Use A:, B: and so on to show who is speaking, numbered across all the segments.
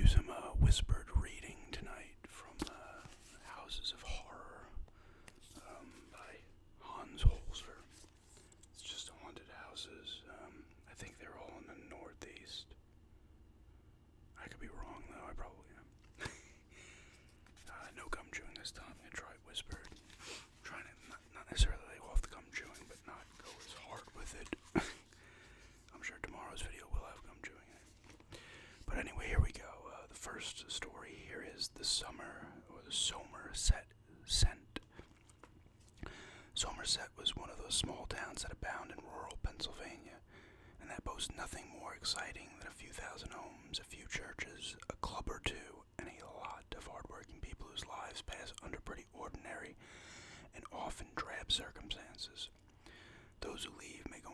A: do some whispered reading tonight from Houses of Horror by Hans Holzer. It's just haunted houses. I think they're all in the Northeast. I could be wrong, though. I probably am. No gum chewing this time. I'm going to try whispered. Trying to not necessarily lay off the gum chewing, but not go as hard with it. I'm sure tomorrow's video will have gum chewing in it. But anyway, here we go. The first story here is the Somerset Scent. Somerset was one of those small towns that abound in rural Pennsylvania, and that boasts nothing more exciting than a few thousand homes, a few churches, a club or two, and a lot of hardworking people whose lives pass under pretty ordinary and often drab circumstances. Those who leave may go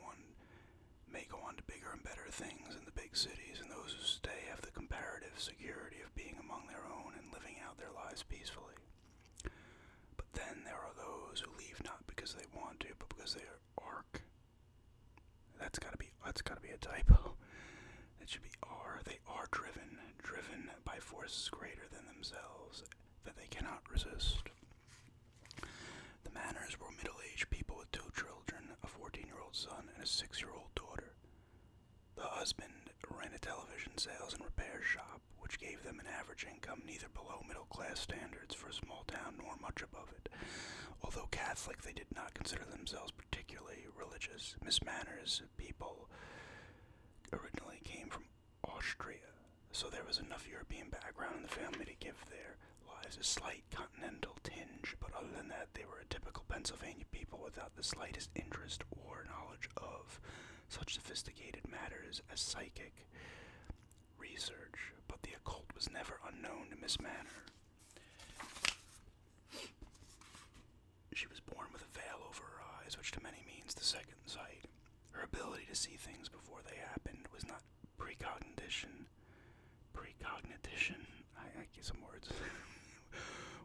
A: on to bigger and better things in the big cities, and those who stay have the comparative security of being among their own and living out their lives peacefully. But then there are those who leave not because they want to, but because they are That's gotta be a typo. It should be are. They are driven by forces greater than themselves that they cannot resist. The Manners were middle-aged people with 2 children, a 14-year-old son and a 6-year-old daughter. The husband ran a television sales and repair shop, which gave them an average income neither below middle-class standards for a small town nor much above it. Although Catholic, they did not consider themselves particularly religious. Miss Manners' people originally came from Austria, so there was enough European background in the family to give their lives a slight continental tinge, but other than that, they were a typical Pennsylvania people without the slightest interest or knowledge of such sophisticated matters as psychic research. But the occult was never unknown to Miss Manner. She was born with a veil over her eyes, which to many means the second sight. Her ability to see things before they happened was not precognition. I get some words.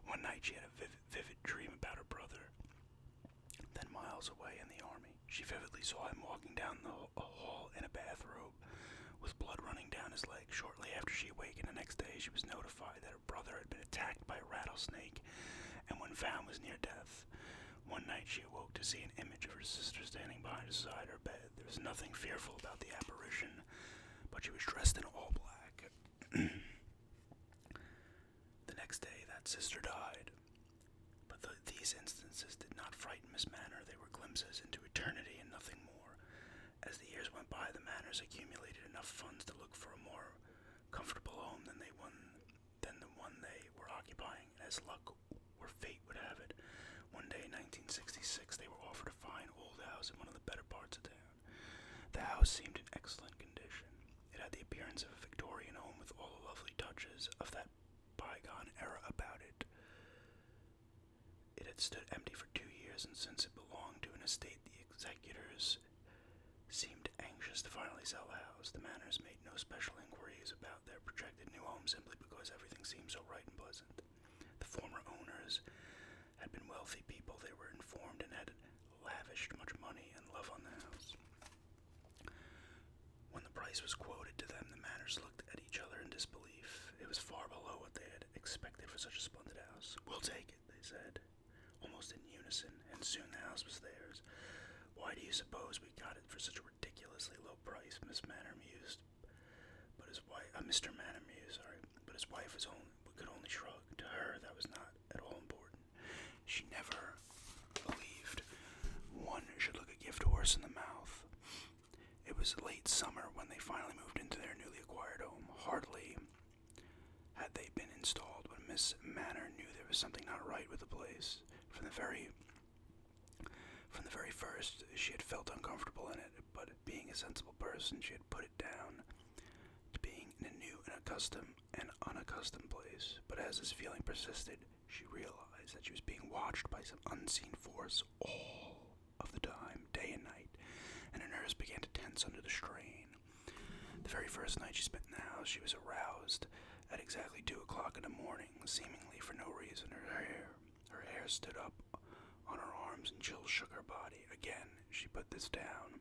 A: One night she had a vivid dream about her brother. Then miles away in the army, she vividly saw him walking down a hall in a bathrobe, with blood running down his leg. Shortly after she awakened the next day, she was notified that her brother had been attacked by a rattlesnake, and when found was near death. One night she awoke to see an image of her sister standing beside her bed. There was nothing fearful about the apparition, but she was dressed in all black. The next day, that sister died. But these instances did not frighten Miss Manner. They were glimpses into eternity and nothing more. As the years went by, the Manners accumulated enough funds to look for a more comfortable home than the one they were occupying. As luck or fate would have it, one day in 1966, they were offered a fine old house in one of the better parts of town. The house seemed in excellent condition. It had the appearance of a Victorian home with all the lovely touches of that bygone era about it. It had stood empty for 2 years, and since it belonged to an estate, the executors seemed anxious to finally sell the house. The Manners made no special inquiries about their projected new home simply because everything seemed so right and pleasant. The former owners had been wealthy people, they were informed, and had lavished much money and love on the house. When the price was quoted to them, the Manners looked at each other in disbelief. It was far below what they had expected for such a splendid house. "We'll take it," they said, almost in unison, and soon the house was theirs. "Why do you suppose we got it for such a ridiculously low price?" Mr. Manner mused, but his wife could only shrug. To her, that was not at all important. She never believed one should look a gift horse in the mouth. It was late summer when they finally moved into their newly acquired home. Hardly had they been installed when Miss Manner knew there was something not right with the place. From the very first, she had felt uncomfortable in it, but being a sensible person, she had put it down to being in a new and unaccustomed place. But as this feeling persisted, she realized that she was being watched by some unseen force all of the time, day and night, and her nerves began to tense under the strain. The very first night she spent in the house, she was aroused at exactly 2 o'clock in the morning, seemingly for no reason. Her hair stood up on her arms and chills shook her body. Again, she put this down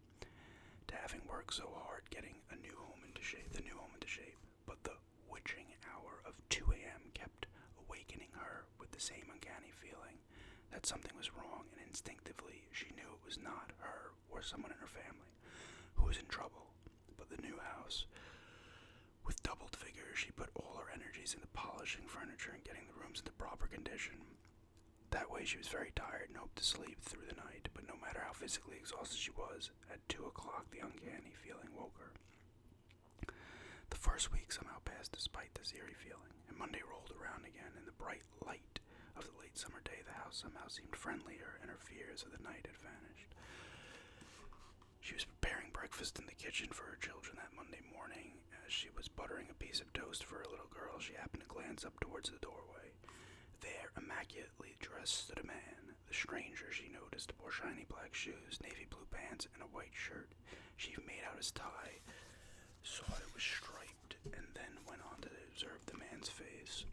A: to having worked so hard getting the new home into shape. But the witching hour of 2 a.m. kept awakening her with the same uncanny feeling that something was wrong, and instinctively she knew it was not her or someone in her family who was in trouble, but the new house. With doubled vigor, she put all her energies into polishing furniture and getting the rooms into proper condition. That way she was very tired and hoped to sleep through the night, but no matter how physically exhausted she was, at 2 o'clock the uncanny feeling woke her. The first week somehow passed despite this eerie feeling, and Monday rolled around again. In the bright light of the late summer day, the house somehow seemed friendlier, and her fears of the night had vanished. She was preparing breakfast in the kitchen for her children that Monday morning. As she was buttering a piece of toast for her little girl, she happened to glance up towards the doorway. There, immaculately dressed, stood a man. The stranger, she noticed, wore shiny black shoes, navy blue pants, and a white shirt. She made out his tie, saw it was striped, and then went on to observe the man's face.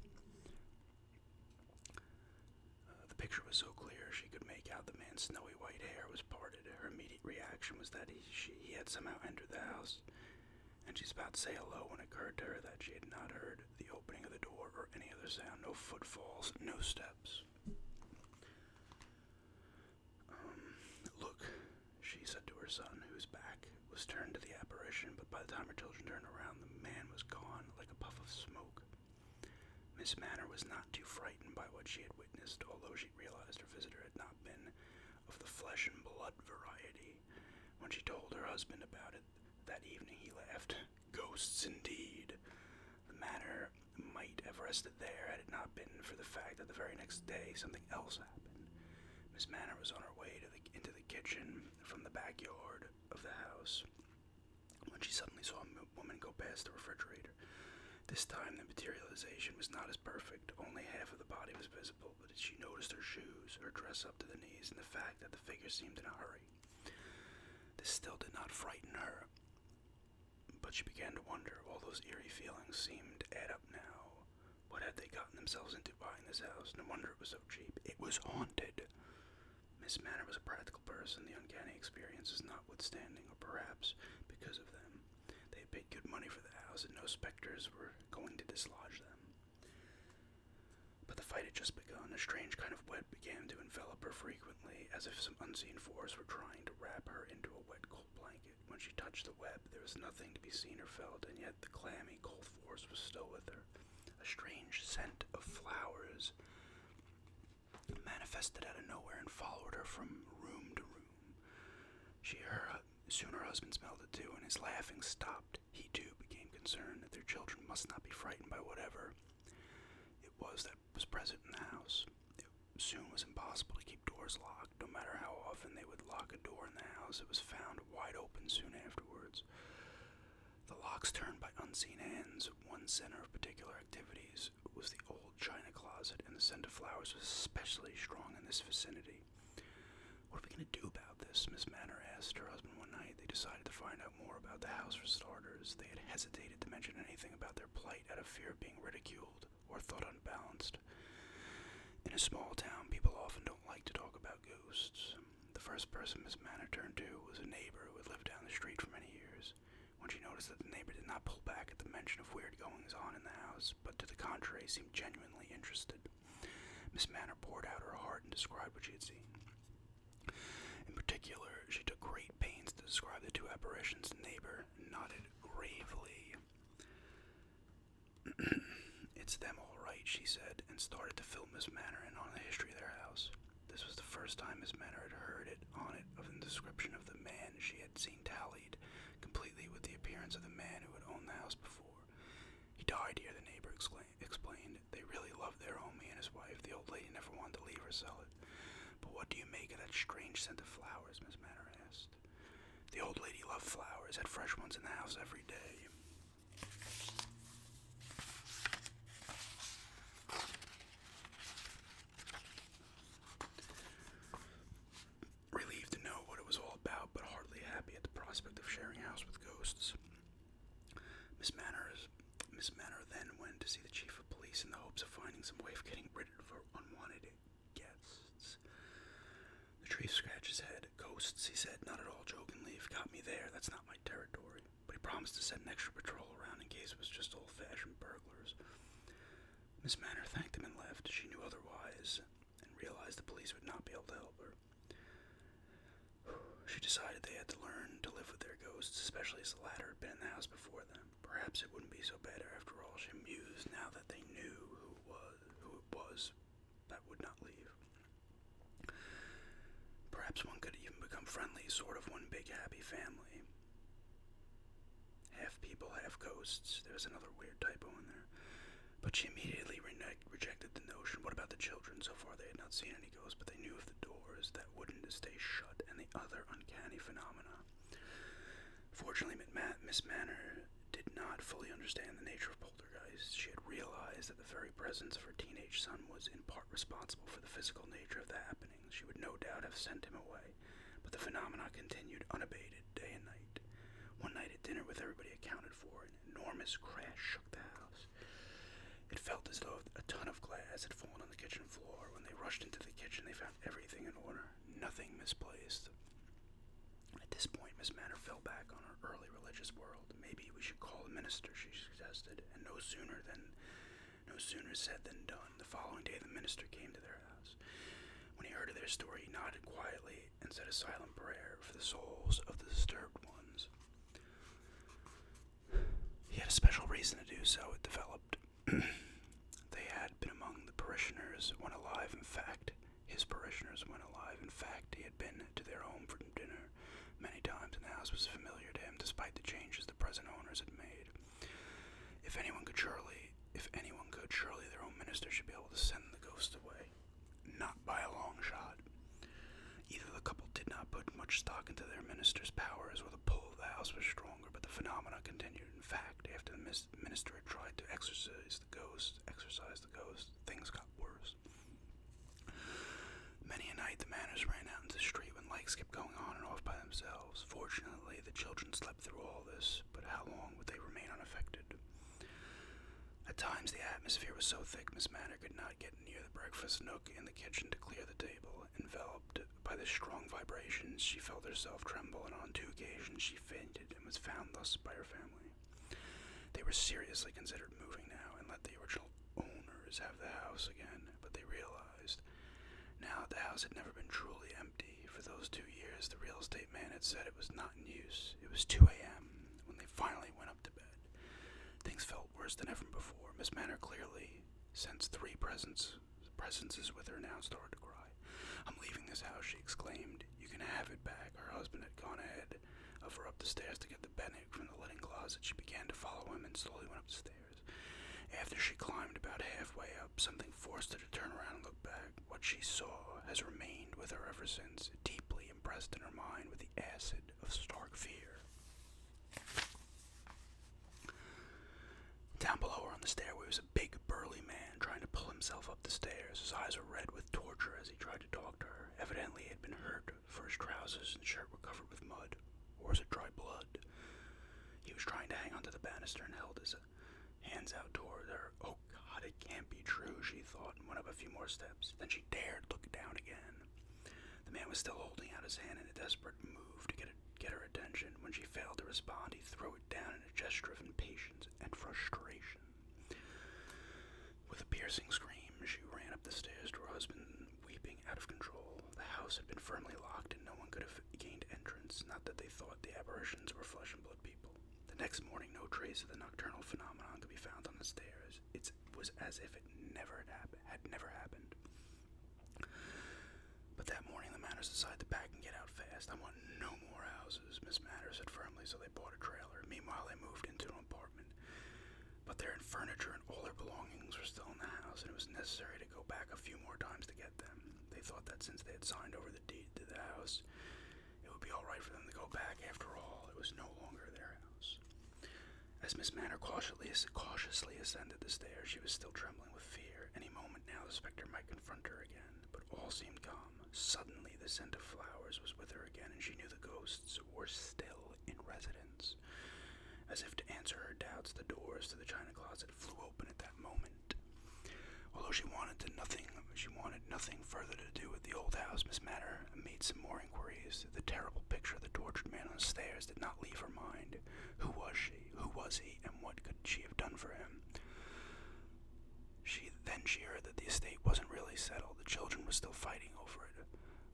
A: The picture was so clear she could make out the man's snowy white hair was parted. Her immediate reaction was that he had somehow entered the house, and she's about to say hello when it occurred to her that she had not heard the opening of the door or any other sound. No footfalls, no steps. Look, she said to her son, whose back was turned to the apparition, but by the time her children turned around, the man was gone like a puff of smoke. Miss Manor was not too frightened by what she had witnessed, although she realized her visitor had not been of the flesh and blood variety. When she told her husband about it that evening, he laughed. Ghosts indeed. The matter might have rested there had it not been for the fact that the very next day something else happened. Miss Manor was on her way into the kitchen from the backyard of the house when she suddenly saw a woman go past the refrigerator. This time the materialization was not as perfect. Only half of the body was visible, but she noticed her shoes, her dress up to the knees, and the fact that the figure seemed in a hurry. This still did not frighten her, but she began to wonder. All those eerie feelings seemed to add up now. What had they gotten themselves into buying this house? No wonder it was so cheap. It was haunted. Miss Manor was a practical person, the uncanny experiences notwithstanding, or perhaps because of them. They had paid good money for the house, and no specters were going to dislodge them. But the fight had just begun. A strange kind of web began to envelop her frequently, as if some unseen force were trying to wrap her into a wet, cold blanket. When she touched the web, there was nothing to be seen or felt, and yet the clammy, cold force was still with her. A strange scent of flowers manifested out of nowhere and followed her from room to room. Soon her husband smelled it too, and his laughing stopped. He too became concerned that their children must not be frightened by whatever it was that was present in the house. It soon was impossible to keep doors locked. No matter how often they would lock a door in the house, it was found wide open soon afterwards. The locks turned by unseen hands. One center of particular activities was the old china closet, and the scent of flowers was especially strong in this vicinity. What are we going to do about this? Miss Manor asked her husband one night. They decided to find out more about the house for starters. They had hesitated to mention anything about their plight out of fear of being ridiculed or thought unbalanced. In a small town, people often don't like to talk about ghosts. The first person Miss Manor turned to was a neighbor who had lived down the street for many years. When she noticed that the neighbor did not pull back at the mention of weird goings-on in the house, but to the contrary seemed genuinely interested, Miss Manor poured out her heart and described what she had seen. In particular, she took great pains to describe the two apparitions. The neighbor nodded gravely. It's them all right, she said, and started to fill Miss Manor in on the history of their house. This was the first time Miss Manor had heard of the description of the man she had seen tallied completely with the appearance of the man who had owned the house before. He died here, the neighbor explained. They really loved their home, he and his wife. The old lady never wanted to leave or sell it. But what do you make of that strange scent of flowers? Miss Manor asked. The old lady loved flowers, had fresh ones in the house every day. Relieved to know what it was all about, but hardly happy at the prospect of sharing a house with ghosts, Miss Manor then went to see the chief of police in the hopes of finding some way of getting rid of her unwanted guests. The chief scratched his head. Ghosts, he said, not at all jokingly. If you got me there, that's not my territory. But he promised to send an extra patrol around in case it was just old-fashioned burglars. Miss Manor thanked him and left. She knew otherwise, and realized the police would not be able to help her. She decided they had to learn to live with their ghosts, especially as the latter had been in the house before them. Perhaps it wouldn't be so bad after all, she mused, now that they knew who it was that would not leave. Perhaps one could even become friendly, sort of one big happy family. Half people, half ghosts. There was another weird typo in there. But she immediately rejected the notion. What about the children? So far they had not seen any ghosts, but they knew of the doors that wouldn't stay shut and the other uncanny phenomena. Fortunately, Miss Manor did not fully understand the nature of poltergeists. She had realized that the very presence of her teenage son was in part responsible for the physical nature of the happenings. She would no doubt have sent him away, but the phenomena continued unabated day and night. One night at dinner, with everybody accounted for, an enormous crash shook the house. It felt as though a ton of glass had fallen on the kitchen floor. When they rushed into the kitchen, they found everything in order, nothing misplaced. At this point, Miss Manor fell back on her early religious world. Maybe we should call the minister, she suggested, and no sooner said than done. The following day, the minister came to their house. When he heard of their story, he nodded quietly and said a silent prayer for the souls of the disturbed ones. He had a special reason to do so, it developed. They had been among the parishioners when alive. In fact, his parishioners when alive. In fact, he had been to their home for dinner many times, and the house was familiar to him, despite the changes the present owners had made. If anyone could, surely their own minister should be able to send the ghost away. Not by a long shot. Either the couple did not put much stock into their minister's powers, or the pull of the house was stronger, but the phenomena continued. In fact, after the minister had tried to exorcise the ghost, things got worse. Many a night the Manors ran out into the street when lights kept going on and off by themselves. Fortunately, the children slept through all this, but how long would they remain unaffected? At times, the atmosphere was so thick Miss Manor could not get near the breakfast nook in the kitchen to clear the table. Enveloped by the strong vibrations, she felt herself tremble, and on 2 occasions she fainted and was found thus by her family. They were seriously considered moving now and let the original owners have the house again, but they realized now the house had never been truly empty. For those 2 years, the real estate man had said it was not in use. It was 2 a.m. when they finally went up to bed. Things felt worse than ever before. Miss Manor clearly sensed 3 presences with her now, and started to cry. "I'm leaving this house," she exclaimed. "You can have it back." Her husband had gone ahead of her up the stairs to get the bedding from the linen closet. She began to follow him and slowly went up the stairs. After she climbed about halfway up, something forced her to turn around and look back. What she saw has remained with her ever since, deeply impressed in her mind with the acid of stark fear. Down below her on the stairway was a big, burly man trying to pull himself up the stairs. His eyes were red with torture as he tried to talk to her. Evidently, he had been hurt, for his trousers and shirt were covered with mud. Or was it dry blood? He was trying to hang onto the banister and held his hands out toward her. Oh God, it can't be true, she thought, and went up a few more steps. Then she dared look down again. The man was still holding out his hand in a desperate move to get her attention. When she failed to respond, he threw it down in a gesture of impatience and frustration. With a piercing scream, she ran up the stairs to her husband, weeping out of control. The house had been firmly locked and no one could have gained entrance, not that they thought the apparitions were flesh and blood people. The next morning, no trace of the nocturnal phenomenon could be found on the stairs. It was as if it had never happened. But that morning, the Manors decided to pack and get out fast. "I want no more houses," Miss Manor said firmly, so they bought a trailer. Meanwhile, they moved into an apartment. But their furniture and all their belongings were still in the house, and it was necessary to go back a few more times to get them. They thought that since they had signed over the deed to the house, it would be all right for them to go back. After all, it was no longer their house. As Miss Manor cautiously ascended the stairs, she was still trembling with fear. Any moment now, the specter might confront her again, but all seemed calm. Suddenly, the scent of flowers was with her again, and she knew the ghosts were still in residence. As if to answer her doubts, the doors to the china closet flew open at that moment. Although she wanted nothing further to do with the old house, Miss Manor made some more inquiries. The terrible picture of the tortured man on the stairs did not leave her mind. Who was she? Who was he? And what could she have done for him? She heard that the estate wasn't really settled. The children were still fighting over it.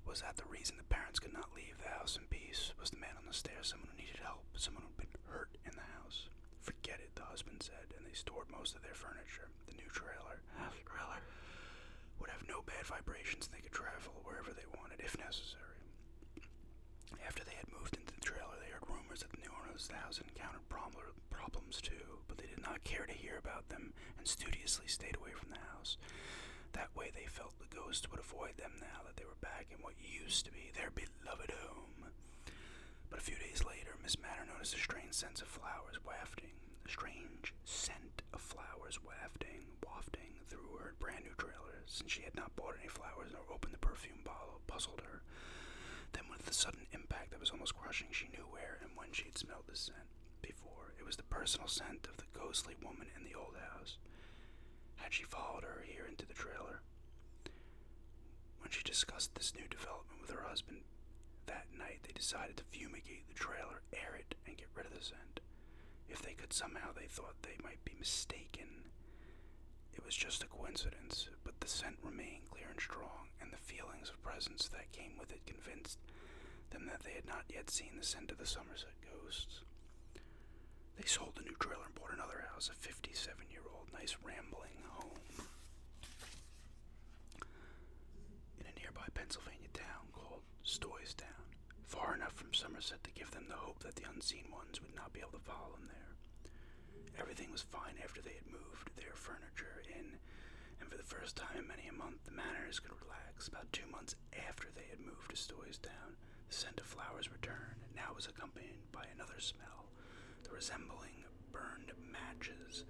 A: Was that the reason the parents could not leave the house in peace? Was the man on the stairs someone who needed help? Someone who'd been hurt in the house? Forget it, the husband said, and they stored most of their furniture. The new trailer would have no bad vibrations, and they could travel wherever they wanted, if necessary. After they had moved into the trailer, they heard rumors that the new owners of the house had encountered problems too, but they did not care to hear about them and studiously stayed away from the house. That way they felt the ghost would avoid them now that they were back in what used to be their beloved home. But a few days later, Miss Manor noticed a strange scent of flowers wafting through her brand new trailer. Since she had not bought any flowers nor opened the perfume bottle, puzzled her. Then with the sudden impact that was almost crushing, she knew where and when she had smelled this scent before. It was the personal scent of the ghostly woman in the old house. Had she followed her here into the trailer? When she discussed this new development with her husband that night, they decided to fumigate the trailer, air it, and get rid of the scent. If they could somehow, they thought they might be mistaken. It was just a coincidence, but the scent remained clear and strong, and the feelings of presence that came with it convinced them that they had not yet seen the scent of the Somerset ghosts. They sold the new trailer and bought another house, a 57-year-old, nice rambling home in a nearby Pennsylvania town called Stoystown, far enough from Somerset to give them the hope that the unseen ones would not be able to follow them there. Everything was fine after they had moved their furniture in, and for the first time in many a month, the Manors could relax. About 2 months after they had moved to Stoystown, the scent of flowers returned, and now was accompanied by another smell, the resembling burned matches.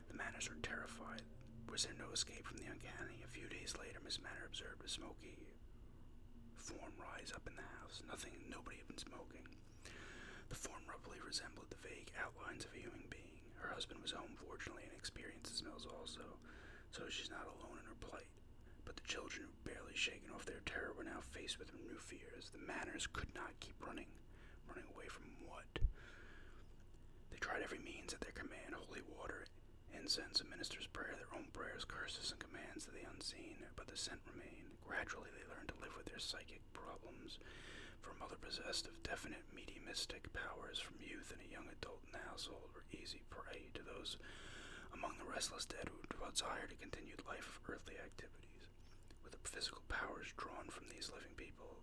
A: The Manors were terrified. Was there no escape from the uncanny? A few days later, Miss Manor observed a smoky form rise up in the house. Nobody had been smoking. The form roughly resembled the vague outlines of a human being. Her husband was home, fortunately, and experienced the smells also, so she's not alone in her plight. But the children, who barely shaken off their terror, were now faced with new fears. The Manors could not keep running. Running away from what? They tried every means at their command: holy water, incense, a minister's prayer, their own prayers, curses, and commands to the unseen, but the scent remained. Gradually, they learned to live with their psychic problems. For a mother possessed of definite mediumistic powers from youth, and a young adult in the household were easy prey to those among the restless dead who desired a continued life of earthly activities. With the physical powers drawn from these living people,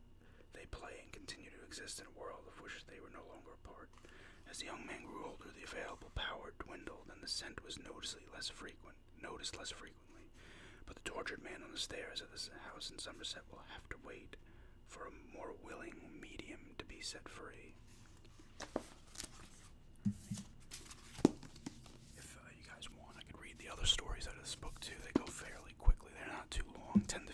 A: they play and continue to exist in a world of which they were no longer a part. As the young man grew older, the available power dwindled, and the scent was noticed less frequently. But the tortured man on the stairs of this house in Somerset will have to wait for a more willing medium to be set free. If you guys want, I could read the other stories out of this book too. They go fairly quickly. They're not too long. Tend